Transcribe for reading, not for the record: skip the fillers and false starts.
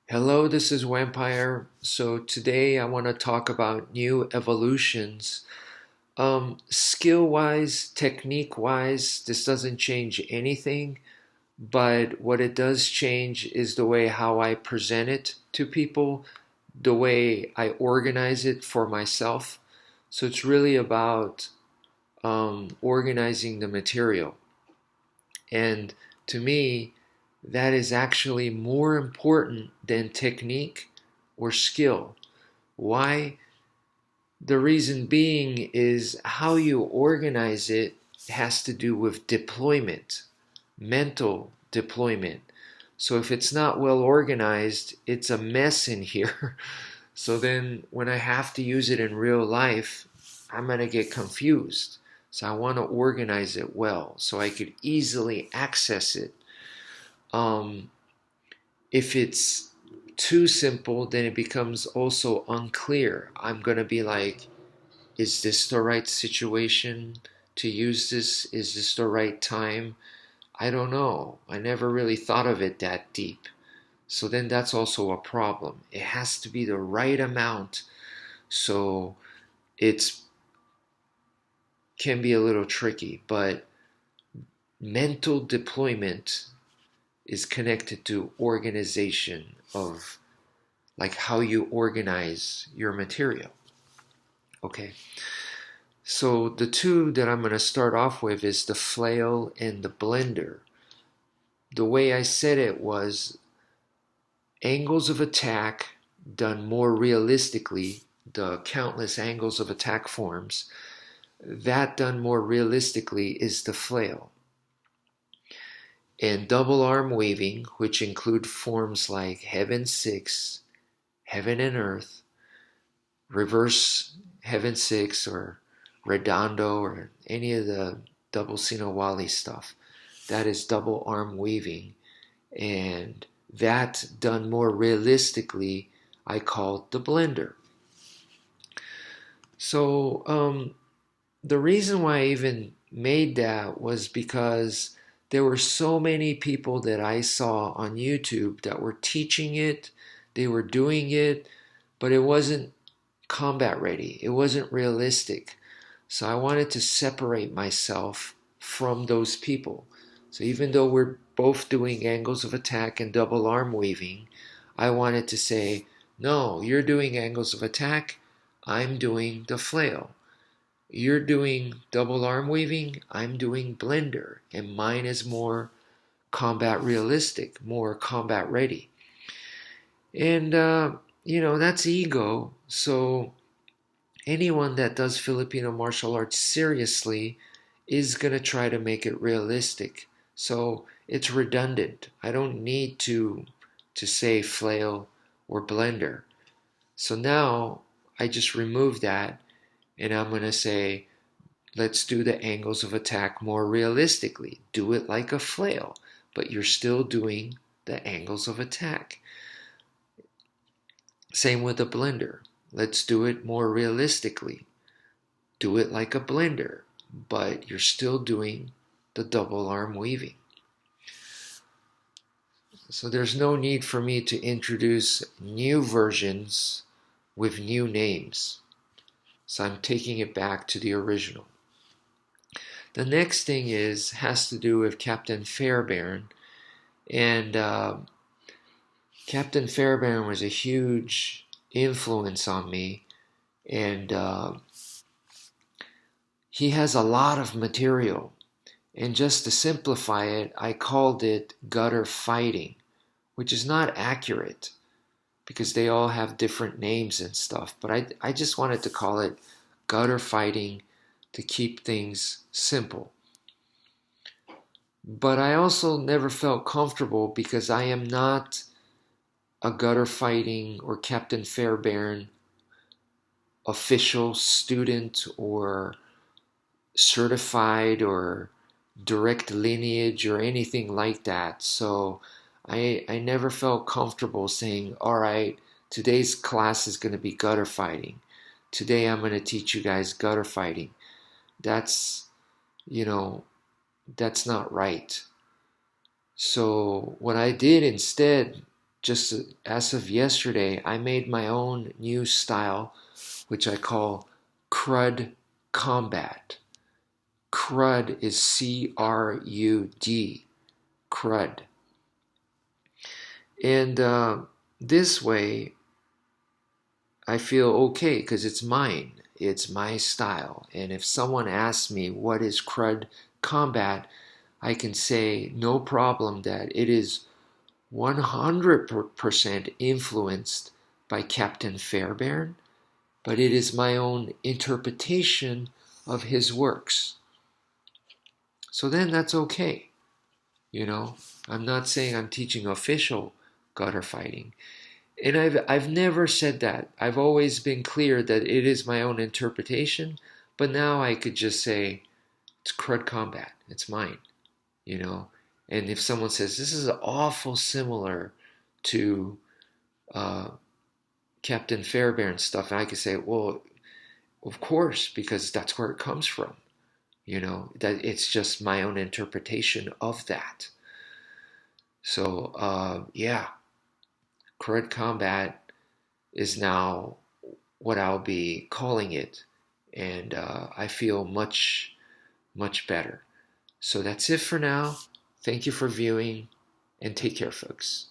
Hello, this is Wmpyr. So today I want to talk about new evolutions. Skill-wise, technique-wise, this doesn't change anything, but what it does change is the way how I present it to people, the way I organize it for myself. So it's really about organizing the material. And to me, that is actually more important than technique or skill. Why? The reason being is how you organize it has to do with deployment, mental deployment. So if it's not well organized, it's a mess in here. So then when I have to use it in real life, I'm going to get confused. So I want to organize it well so I could easily access it. Um, if it's too simple, then it becomes also unclear. I'm going to be like, is this the right situation to use this? Is this the right time? I don't know. I never really thought of it that deep. So then that's also a problem. It has to be the right amount. So it's can be a little tricky, but mental deployment is connected to organization of like how you organize your material. Okay. So the two that I'm going to start off with is the flail and the blender. The way I said it was angles of attack done more realistically, the countless angles of attack forms, that done more realistically is the flail. And double arm weaving, which include forms like heaven six, heaven and earth, reverse heaven six, or redondo, or any of the double sinawali stuff, that is double arm weaving. And that done more realistically, I call the blender. So the reason why I even made that was because there were so many people that I saw on YouTube that were teaching it, they were doing it, but it wasn't combat ready. It wasn't realistic. So I wanted to separate myself from those people. So even though we're both doing angles of attack and double arm weaving, I wanted to say, no, you're doing angles of attack, I'm doing the flail. You're doing double arm weaving, I'm doing blender, and mine is more combat realistic, more combat ready. And, that's ego. So anyone that does Filipino martial arts seriously is going to try to make it realistic. So it's redundant. I don't need to say flail or blender. So now I just remove that and I'm going to say, let's do the angles of attack more realistically. Do it like a flail, but you're still doing the angles of attack. Same with the blender. Let's do it more realistically. Do it like a blender, but you're still doing the double arm weaving. So there's no need for me to introduce new versions with new names. So I'm taking it back to the original. The next thing has to do with Captain Fairbairn. And Captain Fairbairn was a huge influence on me. And he has a lot of material. And just to simplify it, I called it gutter fighting, which is not accurate because they all have different names and stuff. But I just wanted to call it gutter fighting to keep things simple. But I also never felt comfortable because I am not a gutter fighting or Captain Fairbairn official student or certified or direct lineage or anything like that. So I never felt comfortable saying, all right, today's class is going to be gutter fighting. Today I'm going to teach you guys gutter fighting. That's, that's not right. So what I did instead, just as of yesterday, I made my own new style, which I call Crud Combat. Crud is C-R-U-D, Crud. And this way, I feel okay because it's mine. It's my style. And if someone asks me what is Crud Combat, I can say no problem that it is 100% influenced by Captain Fairbairn, but it is my own interpretation of his works. So then that's okay. I'm not saying I'm teaching official gutter fighting. And I've never said that. I've always been clear that it is my own interpretation, but now I could just say it's Crud Combat. It's mine, And if someone says this is awful similar to Captain Fairbairn stuff, and I could say, well, of course, because that's where it comes from. That it's just my own interpretation of that. So, yeah, Crud Combat is now what I'll be calling it, and I feel much, much better. So that's it for now. Thank you for viewing, and take care, folks.